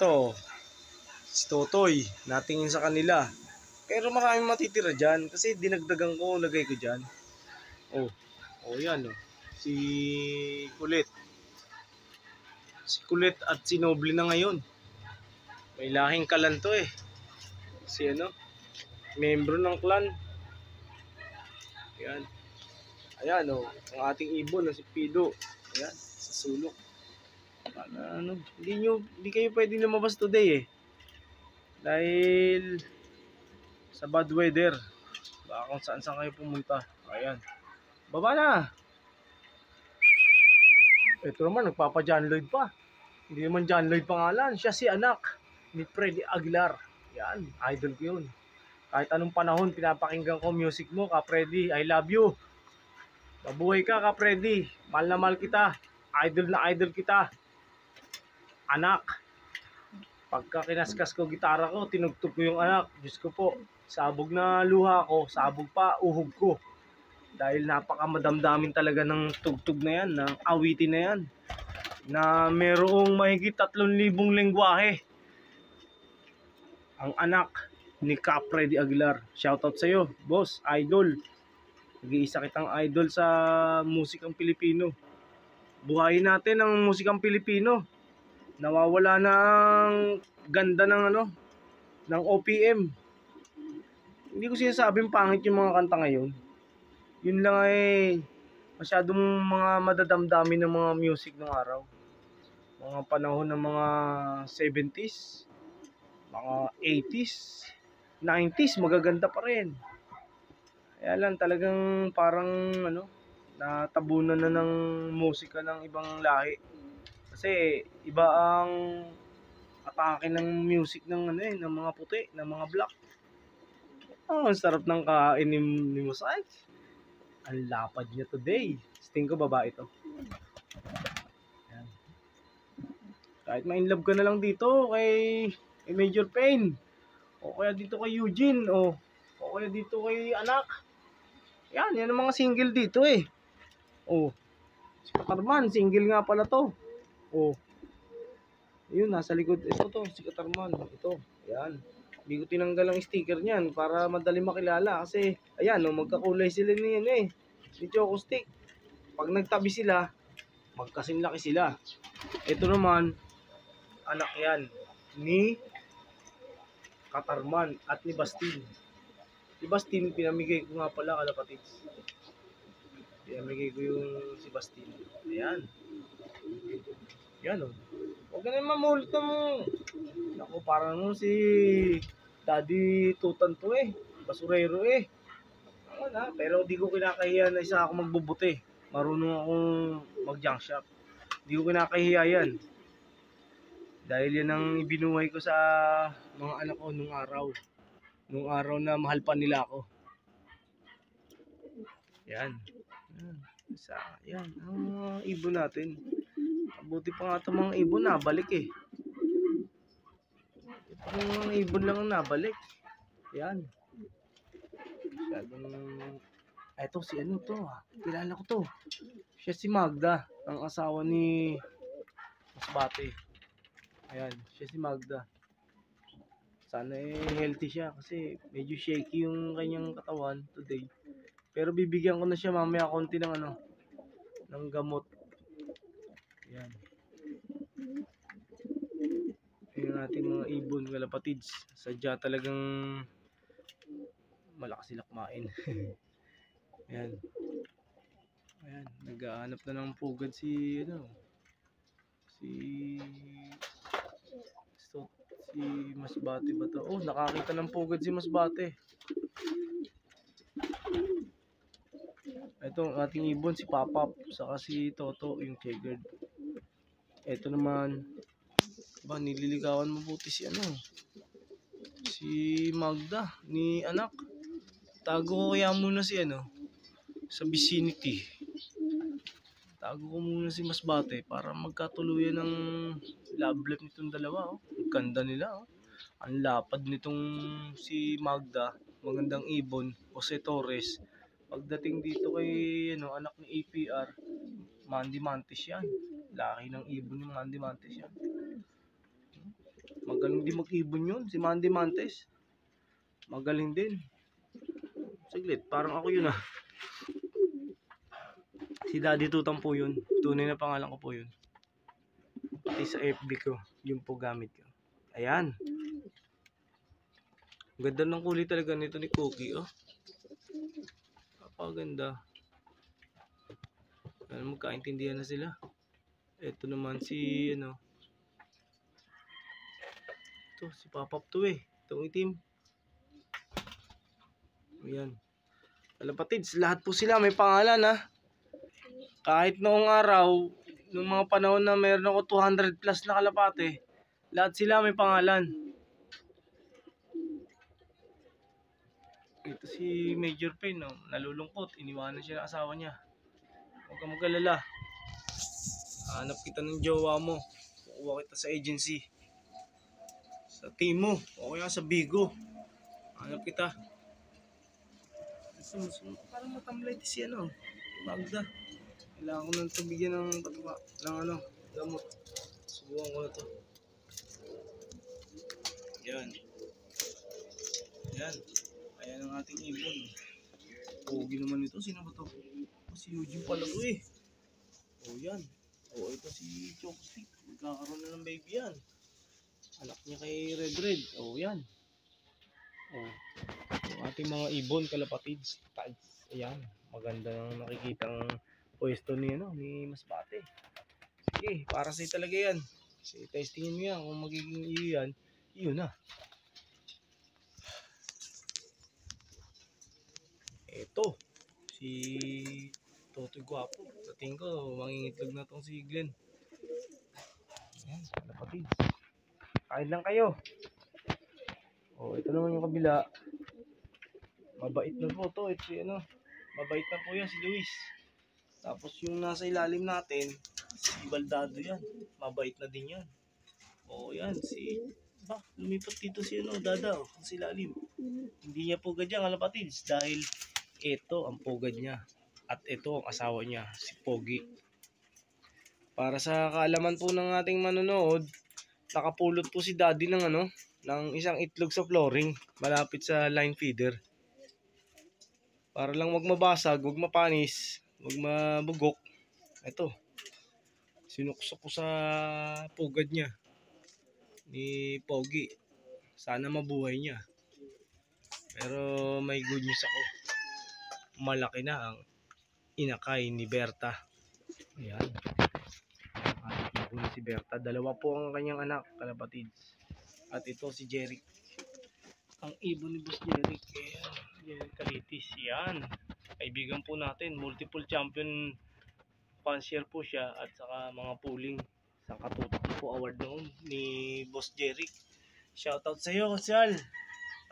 Ito, si Totoy, natingin sa kanila. Pero maraming matitira dyan kasi dinagdagan ko, lagay ko dyan. Yan oh. Si Kulit. Si Kulit at si Noble na ngayon. May lahing kalan to eh. Si membro ng clan. Ayan. Ayan oh, ang ating ibon na si Pido. Ayan, sa sulok. Hindi kayo pwedeng lumabas today eh. Dahil sa bad weather. Baka kung saan kayo pumunta. Ayan. Baba na. Ito naman, nagpapa-John Lloyd pa. Hindi naman John Lloyd pangalan. Siya si anak ni Freddy Aguilar. Yan, idol ko yun. Kahit anong panahon, pinapakinggan ko music mo, Ka Freddy. I love you. Mabuhay ka, Ka Freddy. Mahal na mahal kita. Idol na idol kita. Anak. Pagka kinaskas ko gitara ko, tinugtog ko yung anak. Diyos ko po, sabog na luha ko, sabog pa, uhog ko. Dahil napakamadamdamin talaga ng tugtog na yan, ng awitin na yan. Na merong mahigit 3,000 lengguwahe. Ang anak ni Ka Freddy Aguilar. Shoutout sa iyo, boss, idol. Nag-iisa kitang idol sa musikang Pilipino. Buhayin natin ang musikang Pilipino. Nawawala na ang ganda ng ng OPM. Hindi ko sinasabing pangit yung mga kanta ngayon. Yun lang ay masyadong mga madadamdamin ng mga music ng araw. Mga panahon ng mga 70s, mga 80s, 90s, magaganda pa rin. Kaya lang talagang parang natabunan na ng musika ng ibang lahi. Kasi iba ang atake ng music ng ng mga puti, ng mga black. Ang sarap ng kain ni Mosaic. Ang lapad niya today. Sting ko babae ito. Yan. Kahit ma-inlove ka na lang dito kay Major Pain. O kaya dito kay Eugene. O kaya dito kay anak. Yan ang mga single dito eh. Si Katarman, single nga pala to. Yun, nasa likod. Ito to, si Katarman. Ito, yan. Hindi ko tinanggal ang sticker niyan para madali makilala. Kasi, ayan, magkakulay sila niyan eh. Ni Choco Stick. Pag nagtabi sila, magkasing laki sila. Ito naman, anak yan ni Katarman at ni Bastin. Si Bastin, pinamigay ko nga pala kalapatids. Pinamigay ko yung si Bastin. Ayan. Yan o. Huwag ka na mamulit mo. Naku, parang si Daddy Tutan to eh. Basurero eh. Pero di ko kinakahiya na isa ako magbubuti. Marunong akong mag-junk shop. Di ko kinakahiya yan. Dahil yan ang ibinuhay ko sa mga anak ko nung araw. Nung araw na mahal pa nila ako. Yan. Yan. Ang ibon natin. Buti pa nga itong mga ibon nabalik eh. Itong mga ibon lang nabalik. Yan. Ito si to kilala ko to. Siya si Magda, ang asawa ni Masbate. Ayan, siya si Magda. Sana healthy siya kasi medyo shaky yung kanyang katawan today. Pero bibigyan ko na siya mamaya konti ng ng gamot. Ayan. Ayan natin mga ibon, kalapatids. Sadya talagang malakas sila kumain. Ayan. Ayan, nag-aanap na ng pugad si Masbate ba to? Nakakita ng pugad si Masbate. Ito ang ating ibon, si Papap, saka si Toto, yung checkered. Ito naman, nililigawan mabuti si si Magda, ni anak. Tago ko kaya muna si sa vicinity. Tago ko muna si Masbate para magkatuluyan ng love life nitong dalawa. Ang ganda nila. Ang lapad nitong si Magda, magandang ibon, Jose Torres. Pagdating dito kay anak ni APR, Mandy Mantis yan. Laki ng ibon yung Mandy Mantis yan. Magaling din mag-ibon yun. Si Mandy Mantes. Magaling din. Saglit, parang ako yun ah. Si Daddy Tutang po yun. Tunay na pangalan ko po yun. Pati sa FB ko, yun po gamit ko. Ayan. Ganda ng kulay talaga nito ni Cookie, oh. Napakaganda. Magkaintindihan na sila. Ito naman si, ano. Ito, si Papap to eh. Itong itim. Ayan. Kalapatids, lahat po sila may pangalan ha. Kahit noong araw, noong mga panahon na meron ako 200 plus na kalapate, lahat sila may pangalan. Ito si Major Pain, no? Nalulungkot, iniwanan siya ng asawa niya. Huwag kang mag-alala. Hanap kita ng jowa mo. Kukuha kita sa agency. Sa team mo. O kaya sa Bigo. Hanap kita. Parang matamlay din si ano. Magda. Kailangan ko nang bigyan ng pataba. Ng ano. Gamot. Subukan ko na to. Yan. Yan. Ayan ang ating ibon. Pogi naman ito. Sino ba to? Si Eugene pala to eh. O yan. O ito si Chopstick. Magkakaroon na ng baby yan. Anak niya kay Red. O yan. O. Yung ating mga ibon, kalapatids, tags. Ayan. Maganda nang nakikitang pwesto ni, ano, ni Masbate. Sige, para sa'yo talaga yan. Kasi testingin mo yan. Kung magiging iyo yan, iyo na. Ito. Si Totoy Guwapo. Sa tingin ko, mangingitlog na tong si Glenn. Ayan, kalapatids. Kain lang kayo. O, ito naman yung kabila. Mabait na po to. Ito ano. Mabait na po yan si Luis. Tapos yung nasa ilalim natin, si Baldado yan. Mabait na din yan. O, yan. Lumipat dito si ano, Dada. O, sa ilalim. Hindi niya pugad yan, kalapatids. Dahil ito ang pugad niya. At ito ang asawa niya, si Pogi. Para sa kaalaman po ng ating manonood, nakapulot po si Daddy ng ano, ng isang itlog sa flooring malapit sa line feeder. Para lang wag mabasag, wag mapanis, wag mabugok. Ito. Sinuksok ko sa pugad niya ni Pogi. Sana mabuhay niya. Pero may good news ako. Malaki na ang inakay ni Berta. Ayan. Si Berta. Dalawa po ang kanyang anak, kalapatids. At ito si Jeric. Ang ibon ni Boss Jeric. Ayan. Jeric Calitis. Yan. Kaibigan po natin. Multiple champion fancier po siya. At saka mga pooling. Sa katutok po award noon ni Boss Jeric. Shoutout sa iyo, Kasyal.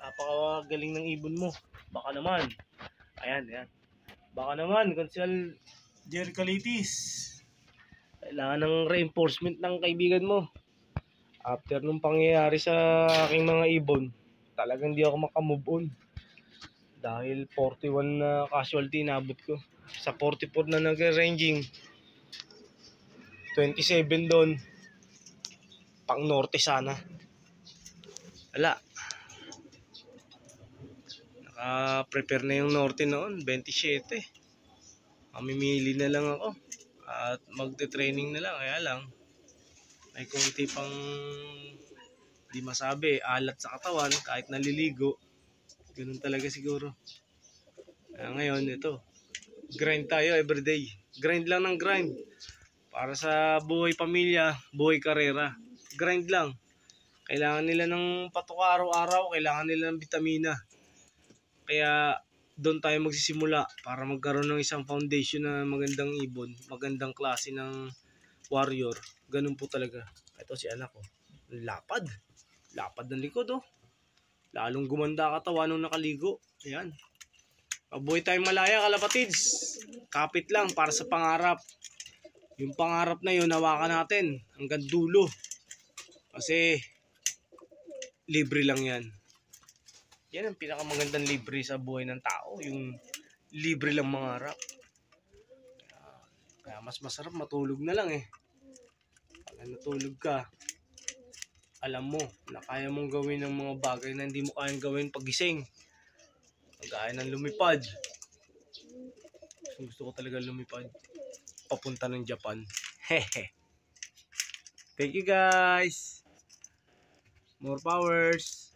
Napakagaling ng ibon mo. Baka naman. Ayan. Baka naman, Kasyal Jeric Calitis. Kailangan ng reinforcement ng kaibigan mo. After nung pangyayari sa aking mga ibon, talagang di ako makamove on. Dahil 41 na casualty nabot ko. Sa 44 na nag-ranging. 27 doon. Pang norte sana. Wala. Naka-prepare na yung norte noon, 27. Mamimili na lang ako. At magte-training na lang. Kaya lang, may konti pang di masabi, alat sa katawan kahit naliligo. Ganun talaga siguro. Kaya ngayon, ito. Grind tayo everyday. Grind lang ng grind. Para sa buhay pamilya, buhay karera. Grind lang. Kailangan nila ng patuka araw-araw. Kailangan nila ng vitamina. Kaya doon tayo magsisimula para magkaroon ng isang foundation na magandang ibon. Magandang klase ng warrior. Ganun po talaga. Ito si anak ko. Lapad. Lapad ng likod oh. Lalong gumanda katawan nung nakaligo. Ayan. Mabuhay tayong malaya, kalapatids. Kapit lang para sa pangarap. Yung pangarap na yun, hawakan natin hanggang dulo. Kasi libre lang yan. Yan ang pinakamagandang libre sa buhay ng tao. Yung libre lang mangarap. Kaya mas masarap matulog na lang eh. Pag natulog ka, alam mo na kaya mong gawin ng mga bagay na hindi mo kayang gawin pagising. Kagaya ng lumipad. Gusto ko talaga lumipad. Papunta ng Japan. Hehe. Thank you guys. More powers.